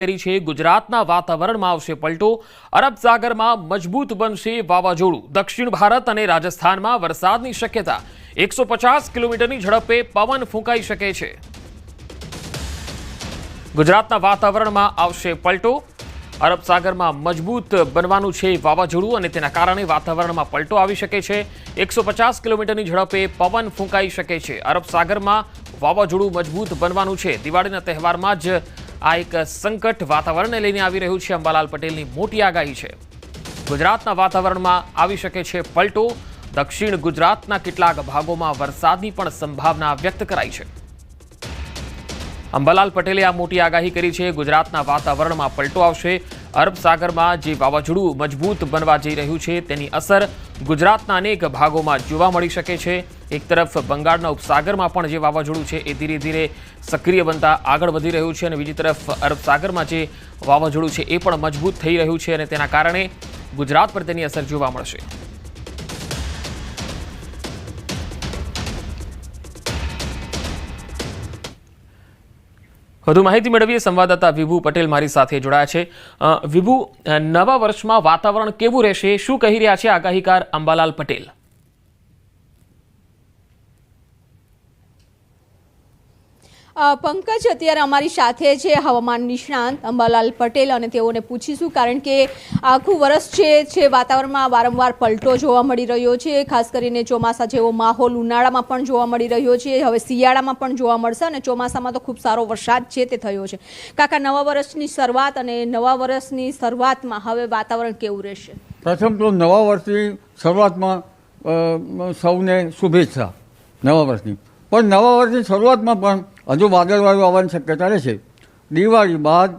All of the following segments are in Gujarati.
કરી છે ગુજરાતના વાતાવરણમાં આવશે પલટો। અરબ સાગરમાં મજબૂત બનશે વાવાઝોડું। દક્ષિણ ભારત અને રાજસ્થાનમાં વરસાદની શક્યતા। 150 કિલોમીટરની ઝડપે પવન ફૂંકાઈ શકે છે। ગુજરાતના વાતાવરણમાં આવશે પલટો। અરબ સાગરમાં મજબૂત બનવાનું છે વાવાઝોડું અને તેના કારણે વાતાવરણમાં પલટો આવી શકે છે। 150 કિલોમીટરની ઝડપે પવન ફૂંકાઈ શકે છે। અરબ સાગરમાં વાવાઝોડું મજબૂત બનવાનું છે। દિવાળીના તહેવારમાં જ આ એક સંકટ વાતાવરણને લઈને આવી રહ્યું છે। અંબાલાલ પટેલની મોટી આગાહી છે। ગુજરાતના વાતાવરણમાં આવી શકે છે પલટો। દક્ષિણ ગુજરાતના કેટલાક ભાગોમાં વરસાદની પણ સંભાવના વ્યક્ત કરાઈ છે। અંબાલાલ પટેલે આ મોટી આગાહી કરી છે। ગુજરાતના વાતાવરણમાં પલટો આવશે। અરબ સાગરમાં જે વાવાઝોડું મજબૂત બનવા જઈ રહ્યું છે તેની અસર ગુજરાતના અનેક ભાગોમાં જોવા મળી શકે છે। એક તરફ બંગાળના ઉપસાગરમાં પણ જે વાવાઝોડું છે એ ધીરે ધીરે સક્રિય બનતા આગળ વધી રહ્યું છે અને બીજી તરફ અરબ સાગરમાં જે વાવાઝોડું છે એ પણ મજબૂત થઈ રહ્યું છે અને તેના કારણે ગુજરાત પર તેની અસર જોવા મળશે। વધુ માહિતી મેળવીએ। સંવાદદાતા વિભુ પટેલ મારી સાથે જોડાયા છે। વિભુ, નવા વર્ષમાં વાતાવરણ કેવું રહેશે, શું કહી રહ્યા છે આગાહીકાર અંબાલાલ પટેલ? પંકજ, અત્યારે અમારી સાથે છે હવામાન નિષ્ણાંત અંબાલાલ પટેલ અને તેઓને પૂછીશું, કારણ કે આખું વર્ષ છે વાતાવરણમાં વારંવાર પલટો જોવા મળી રહ્યો છે। ખાસ કરીને ચોમાસા જેવો માહોલ ઉનાળામાં પણ જોવા મળી રહ્યો છે, હવે શિયાળામાં પણ જોવા મળશે અને ચોમાસામાં તો ખૂબ સારો વરસાદ છે તે થયો છે। કાકા, નવા વર્ષની શરૂઆત અને નવા વર્ષની શરૂઆતમાં હવે વાતાવરણ કેવું રહેશે? પ્રથમ તો નવા વર્ષની શરૂઆતમાં સૌને શુભેચ્છા નવા વર્ષની। પણ નવા વર્ષની શરૂઆતમાં પણ હજુ વાદળવાયુ આવવાની શક્યતા રહેશે। દિવાળી બાદ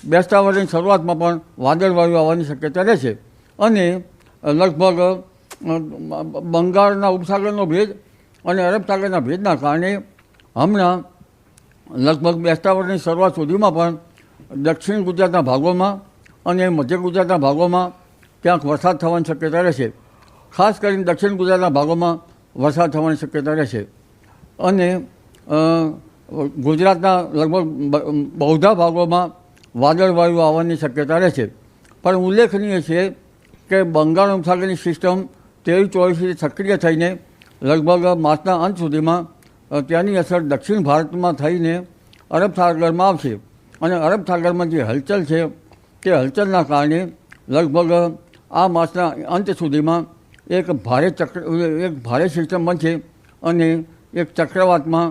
બેસતા વર્ષની શરૂઆતમાં પણ વાદળવાયુ આવવાની શક્યતા રહેશે અને લગભગ બંગાળના ઉપસાગરનો ભેજ અને અરબ સાગરના ભેજના કારણે હમણાં લગભગ બેસતા વર્ષની શરૂઆત સુધીમાં પણ દક્ષિણ ગુજરાતના ભાગોમાં અને મધ્ય ગુજરાતના ભાગોમાં ક્યાંક વરસાદ થવાની શક્યતા રહેશે। ખાસ કરીને દક્ષિણ ગુજરાતના ભાગોમાં વરસાદ થવાની શક્યતા રહેશે અને ગુજરાતના લગભગ બહુધા ભાગોમાં વાદળવાયુ આવવાની શક્યતા રહેશે। પણ ઉલ્લેખનીય છે કે બંગાળ ઉપસાગરની સિસ્ટમ 23-24થી સક્રિય થઈને લગભગ માસના અંત સુધીમાં ત્યાંની અસર દક્ષિણ ભારતમાં થઈને અરબ સાગરમાં આવશે અને અરબ સાગરમાં જે હલચલ છે તે હલચલના કારણે લગભગ આ માસના અંત સુધીમાં એક ભારે સિસ્ટમ બનશે અને એક ચક્રવાતમાં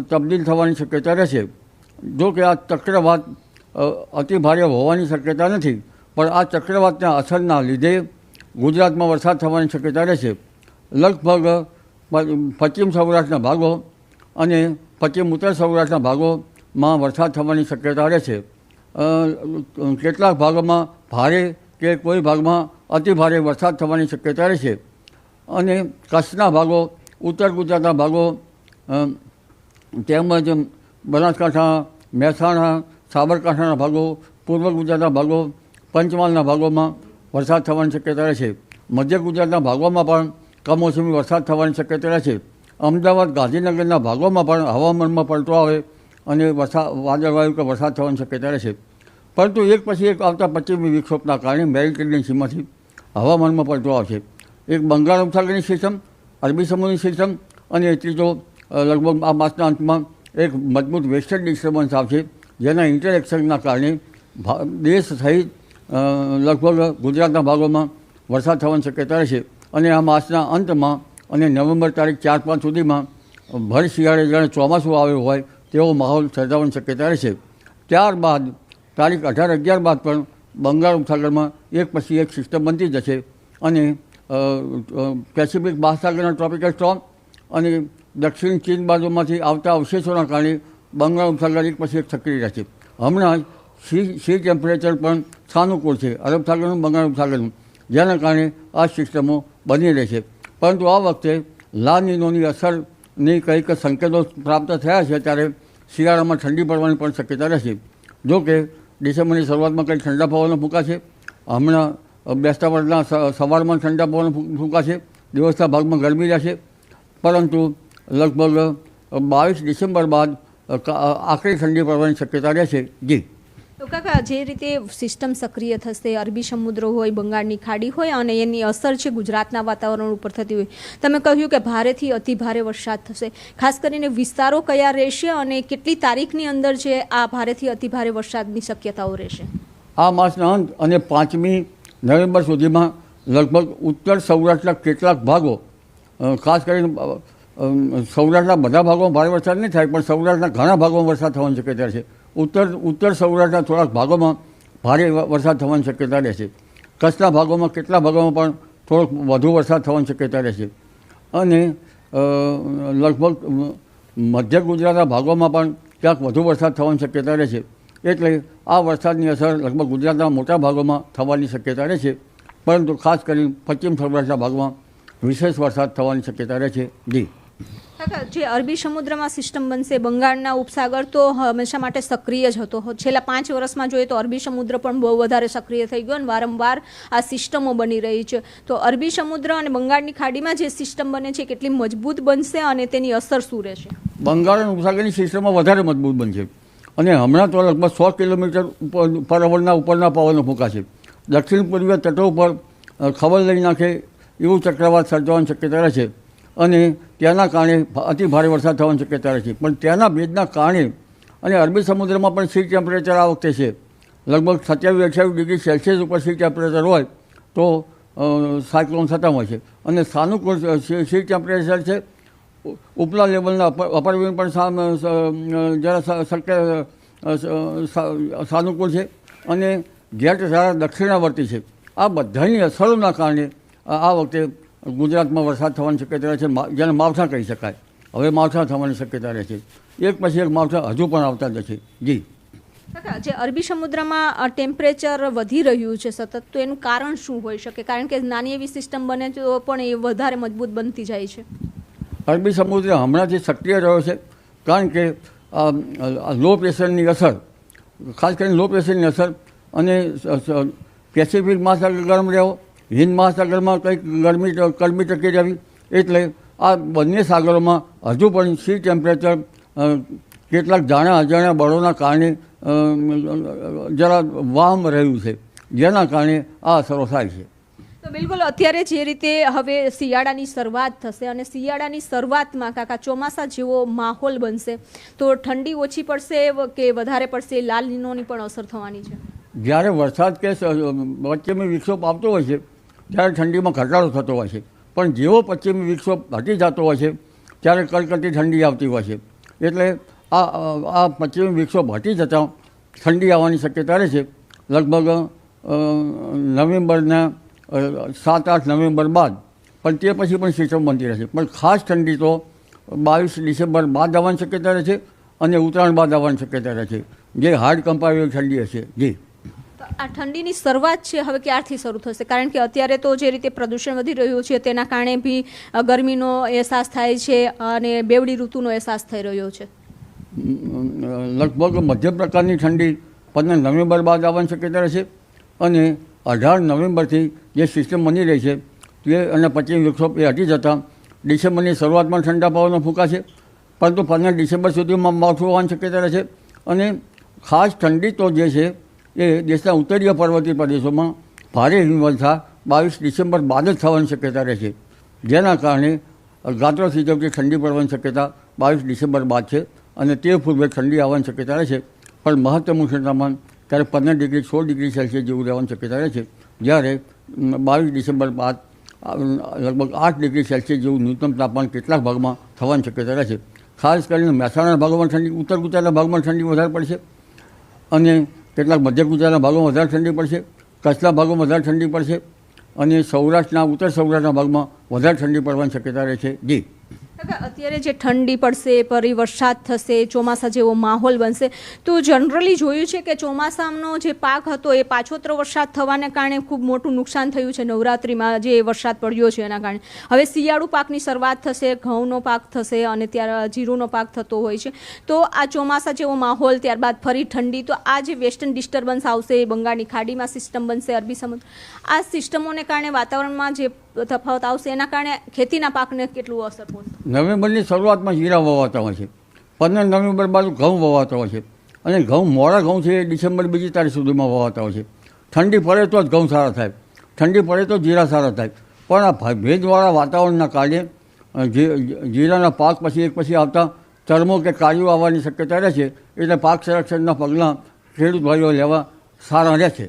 તબદીલ થવાની શક્યતા રહેશે। જો કે આ ચક્રવાત અતિ ભારે હોવાની શક્યતા નથી, પણ આ ચક્રવાતના અસરના લીધે ગુજરાતમાં વરસાદ થવાની શક્યતા રહેશે। લગભગ પશ્ચિમ સૌરાષ્ટ્રના ભાગો અને પશ્ચિમ ઉત્તર સૌરાષ્ટ્રના ભાગોમાં વરસાદ થવાની શક્યતા રહેશે। કેટલાક ભાગોમાં ભારે કે કોઈ ભાગમાં અતિ ભારે વરસાદ થવાની શક્યતા રહેશે અને કચ્છના ભાગો, ઉત્તર ગુજરાતના ભાગો તેમજ બનાસકાંઠા, મહેસાણા, સાબરકાંઠાના ભાગો, પૂર્વ ગુજરાતના ભાગો, પંચમહાલના ભાગોમાં વરસાદ થવાની શક્યતા રહેશે। મધ્ય ગુજરાતના ભાગોમાં પણ કમોસમી વરસાદ થવાની શક્યતા રહેશે। અમદાવાદ, ગાંધીનગરના ભાગોમાં પણ હવામાનમાં પલટો આવે અને વાદળવાયુ કે વરસાદ થવાની શક્યતા રહેશે। પરંતુ એક પછી એક આવતા પશ્ચિમી વિક્ષોભના કારણે મેરિટરેનિયન સીમાથી હવામાનમાં પલટો આવશે। એક બંગાળ ઉપસાગરની સિસ્ટમ, અરબી સમુદ્રની સિસ્ટમ અને ત્રીજો લગભગ આ માસના અંતમાં એક મજબૂત વેસ્ટર્ન ડિસ્ટર્બન્સ આવશે, જેના ઇન્ટરેક્શનના કારણે દેશ સહિત લગભગ ગુજરાતના ભાગોમાં વરસાદ થવાની શક્યતા રહેશે અને આ માસના અંતમાં અને નવેમ્બર તારીખ 4-5 સુધીમાં ભર શિયાળે જાણે ચોમાસું આવ્યું હોય તેવો માહોલ સર્જાવાની શક્યતા રહેશે। ત્યારબાદ તારીખ 18-11 બાદ પણ બંગાળ ઉપસાગરમાં એક પછી એક સિસ્ટમ બનતી જશે અને પેસિફિક મહાસાગરના ટ્રોપિકલ સ્ટોર્મ અને દક્ષિણ ચીન બાજુમાંથી આવતા અવશેષોના કારણે બંગાળ ઉપસાગર એક પછી એક સક્રિય રહેશે। હમણાં સી ટેમ્પરેચર પણ સાનુકૂળ છે અરબ સાગરનું, બંગાળ ઉપસાગરનું, જેના કારણે આ સિસ્ટમો બની રહેશે। પરંતુ આ વખતે લા નીનોની અસરની કંઈક સંકેતો પ્રાપ્ત થયા છે, ત્યારે શિયાળામાં ઠંડી પડવાની પણ શક્યતા રહેશે। જો કે ડિસેમ્બરની શરૂઆતમાં કંઈક ઠંડા પવનો ફૂંકાશે। હમણાં બેસતા વર્ષના સવારમાં ઠંડા પવનો ફૂંકાશે, દિવસના ભાગમાં ગરમી રહેશે, પરંતુ લગભગ 22 ડિસેમ્બર બાદ આકરી ઠંડી પડવાની શક્યતા રહેશે। જી। તો કાકા જે રીતે સિસ્ટમ સક્રિય થશે, અરબી સમુદ્ર હોય, બંગાળની ખાડી હોય અને એની અસર છે ગુજરાતના વાતાવરણ ઉપર થતી હોય, તમે કહ્યું કે ભારેથી અતિ ભારે વરસાદ થશે, ખાસ કરીને વિસ્તારો કયા રહેશે અને કેટલી તારીખની અંદર છે આ ભારેથી અતિ ભારે વરસાદની શક્યતાઓ રહેશે? આ માસના અંત અને 5મી નવેમ્બર સુધીમાં લગભગ ઉત્તર સૌરાષ્ટ્રના કેટલાક ભાગો, ખાસ કરીને સૌરાષ્ટ્રના બધા ભાગોમાં ભારે વરસાદ નહીં થાય, પણ સૌરાષ્ટ્રના ઘણા ભાગોમાં વરસાદ થવાની શક્યતા છે. ઉત્તર સૌરાષ્ટ્રના થોડાક ભાગોમાં ભારે વરસાદ થવાની શક્યતા રહેશે. કચ્છના ભાગોમાં કેટલા ભાગોમાં પણ થોડોક વધુ વરસાદ થવાની શક્યતા રહેશે. અને લગભગ મધ્ય ગુજરાતના ભાગોમાં પણ ક્યાંક વધુ વરસાદ થવાની શક્યતા રહેશે. એટલે આ વરસાદની અસર લગભગ ગુજરાતના મોટા ભાગોમાં થવાની શક્યતા રહેશે, પરંતુ ખાસ કરીને પશ્ચિમ સૌરાષ્ટ્રના ભાગમાં વિશેષ વરસાદ થવાની શક્યતા રહેશે. જી કાકા, જે અરબી સમુદ્રમાં સિસ્ટમ બનશે, બંગાળના ઉપસાગર તો હંમેશા માટે સક્રિય જ હતો. છેલ્લા 5 વર્ષમાં જોઈએ તો અરબી સમુદ્ર પણ બહુ વધારે સક્રિય થઈ ગયો અને વારંવાર આ સિસ્ટમો બની રહી છે. તો અરબી સમુદ્ર અને બંગાળની ખાડીમાં જે સિસ્ટમ બને છે કેટલી મજબૂત બનશે અને તેની અસર શું રહેશે? બંગાળ અને ઉપસાગરની સિસ્ટમમાં વધારે મજબૂત બનશે અને હમણાં તો લગભગ 100 કિલોમીટર પર અવરના ઉપરના પવનો ફૂંકાશે. દક્ષિણ પૂર્વીય તટો ઉપર ખબર લઈ નાખે એવું ચક્રવાત સર્જવાની શક્યતા રહેશે અને ત્યાંના કારણે અતિ ભારે વરસાદ થવાની શક્યતા રહેશે. પણ ત્યાંના ભેજના કારણે અને અરબી સમુદ્રમાં પણ સી ટેમ્પરેચર આ વખતે છે લગભગ 27-28 ડિગ્રી સેલ્સિયસ ઉપર સી ટેમ્પરેચર હોય તો સાયક્લોન થતા હોય છે. અને સાનુકૂળ સી ટેમ્પરેચર છે, ઉપલા લેવલના અપર વિન્ડ પણ જરા શક્ય સાનુકૂળ છે અને જેટ જરા દક્ષિણાવર્તી છે. આ બધાની અસરોના કારણે આ વખતે ગુજરાતમાં વરસાદ થવાની શક્યતા રહે છે, જેને માવઠા કહી શકાય. હવે માવઠા થવાની શક્યતા રહે છે. એક પછી એક માવઠા હજુ પણ આવતા જ છે. જી કાકા, જે અરબી સમુદ્રમાં ટેમ્પરેચર વધી રહ્યું છે સતત, તો એનું કારણ શું હોઈ શકે? કારણ કે નાની એવી સિસ્ટમ બને તો પણ એ વધારે મજબૂત બનતી જાય છે. અરબી સમુદ્ર હમણાંથી સક્રિય રહ્યો છે કારણ કે લો પ્રેશરની અસર, ખાસ કરીને લો પ્રેશરની અસર અને પેસિફિક મહાસાગર ગરમ રહ્યો, હિન્દ મહાસાગરમાં કંઈક ગરમી ટકી રહેવી, એટલે આ બંને સાગરોમાં હજુ પણ સી ટેમ્પરેચર કેટલાક જાણા અજાણ્યા બળોના કારણે જરા વામ રહ્યું છે, જેના કારણે આ અસરો થાય છે. તો બિલકુલ અત્યારે જે રીતે હવે શિયાળાની શરૂઆત થશે અને શિયાળાની શરૂઆતમાં કાકા ચોમાસા જેવો માહોલ બનશે, તો ઠંડી ઓછી પડશે કે વધારે પડશે? લાલ નીનોની પણ અસર થવાની છે. જ્યારે વરસાદ કે પશ્ચિમી વિક્ષોભ આવતો હોય છે ત્યારે ઠંડીમાં ઘટાડો થતો હોય છે, પણ જેવો પશ્ચિમી વિક્ષોભ ઘટી જતો હોય છે ત્યારે કડકડતી ઠંડી આવતી હોય છે. એટલે આ પશ્ચિમી વિક્ષોભ ઘટી જતાં ઠંડી આવવાની શક્યતા રહે છે. લગભગ નવેમ્બરના 7-8 નવેમ્બર બાદ, પણ તે પછી પણ સિસ્ટમ બનતી રહેશે. પણ ખાસ ઠંડી તો 22 ડિસેમ્બર બાદ આવવાની શક્યતા રહે છે અને ઉત્તરાયણ બાદ આવવાની શક્યતા રહે છે, જે હાર્ડ કંપાયેલી ઠંડી હશે. જી આ ઠંડીની શરૂઆત છે હવે ક્યારથી શરૂ થશે? કારણ કે અત્યારે તો જે રીતે પ્રદૂષણ વધી રહ્યું છે તેના કારણે બી ગરમીનો અહેસાસ થાય છે અને બેવડી ઋતુનો અહેસાસ થઈ રહ્યો છે. લગભગ મધ્યમ પ્રકારની ઠંડી 15 નવેમ્બર બાદ આવવાની શક્યતા રહેશે અને 18 નવેમ્બરથી જે સિસ્ટમ બની રહી છે તે અને પશ્ચિમ વિક્ષોભ એ હટી જતાં ડિસેમ્બરની શરૂઆતમાં ઠંડા પવનો ફૂંકાશે, પરંતુ 15 ડિસેમ્બર સુધીમાં માવઠું હોવાની શક્યતા રહેશે. અને ખાસ ઠંડી તો જે છે એ દેશના ઉત્તરીય પર્વતીય પ્રદેશોમાં ભારે હિમવર્ષા 22 ડિસેમ્બર બાદ જ થવાની શક્યતા રહેશે, જેના કારણે ગાત્રો થીજવતી ઠંડી પડવાની શક્યતા 22 ડિસેમ્બર બાદ છે અને તે પૂર્વે ઠંડી આવવાની શક્યતા રહેશે. પણ મહત્તમ ઉષ્ણતામાન ત્યારે 15 ડિગ્રી 16 ડિગ્રી સેલ્સિયસ જેવું રહેવાની શક્યતા રહે છે, જ્યારે 22 ડિસેમ્બર બાદ લગભગ 8 ડિગ્રી સેલ્સિયસ જેવું ન્યૂનતમ તાપમાન કેટલાક ભાગમાં થવાની શક્યતા રહે છે. ખાસ કરીને મહેસાણાના ભાગોમાં ઠંડી, ઉત્તર ગુજરાતના ભાગમાં ઠંડી વધારે પડશે અને કેટલાક મધ્ય ગુજરાતના ભાગોમાં વધારે ઠંડી પડશે, કચ્છના ભાગોમાં વધારે ઠંડી પડશે અને સૌરાષ્ટ્રના ઉત્તર સૌરાષ્ટ્રના ભાગમાં વધારે ઠંડી પડવાની શક્યતા રહે છે. જી અત્યારે જે ઠંડી પડશે, ફરી વરસાદ થશે, ચોમાસા જેવો માહોલ બનશે, તો જનરલી જોયું છે કે ચોમાસાનો જે પાક હતો એ પાછોતરો વરસાદ થવાને કારણે ખૂબ મોટું નુકસાન થયું છે. નવરાત્રિમાં જે વરસાદ પડ્યો છે એના કારણે હવે શિયાળુ પાકની શરૂઆત થશે, ઘઉંનો પાક થશે અને ત્યારે જીરુંનો પાક થતો હોય છે. તો આ ચોમાસા જેવો માહોલ, ત્યારબાદ ફરી ઠંડી, તો આ જે વેસ્ટર્ન ડિસ્ટર્બન્સ આવશે, બંગાળની ખાડીમાં સિસ્ટમ બનશે, અરબી સમુદ્ર, આ સિસ્ટમોને કારણે વાતાવરણમાં જે તફાવત આવશે એના કારણે ખેતીના પાકને કેટલું અસર પહોંચશે? નવેમ્બરની શરૂઆતમાં જીરા વવાતા હોય છે, 15 નવેમ્બર બાદ ઘઉં વવાતા હોય છે અને મોડા ઘઉં છે એ ડિસેમ્બર બીજી તારીખ સુધીમાં વવાતા હોય છે. ઠંડી પડે તો જ ઘઉં સારા થાય, ઠંડી પડે તો જીરા સારા થાય. પણ આ ભેજવાળા વાતાવરણના કારણે જીરાના પાક પછી એક પછી આવતા ચરમો કે કાળીઓ આવવાની શક્યતા રહે છે. એટલે પાક સંરક્ષણના પગલાં ખેડૂત ભાઈઓ લેવા સારા રહે છે.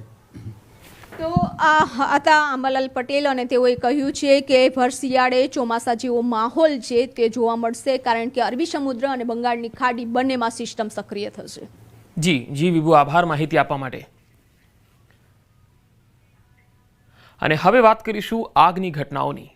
તો આ હતા અંબાલાલ પટેલ અને તેઓએ કહ્યું છે કે ભર શિયાળે ચોમાસા જેવો માહોલ છે તે જોવા મળશે, કારણ કે અરબી સમુદ્ર અને બંગાળની ખાડી બંનેમાં સિસ્ટમ સક્રિય થશે. જી વિભુ, આભાર માહિતી આપવા માટે. અને હવે વાત કરીશું આગની ઘટનાઓની.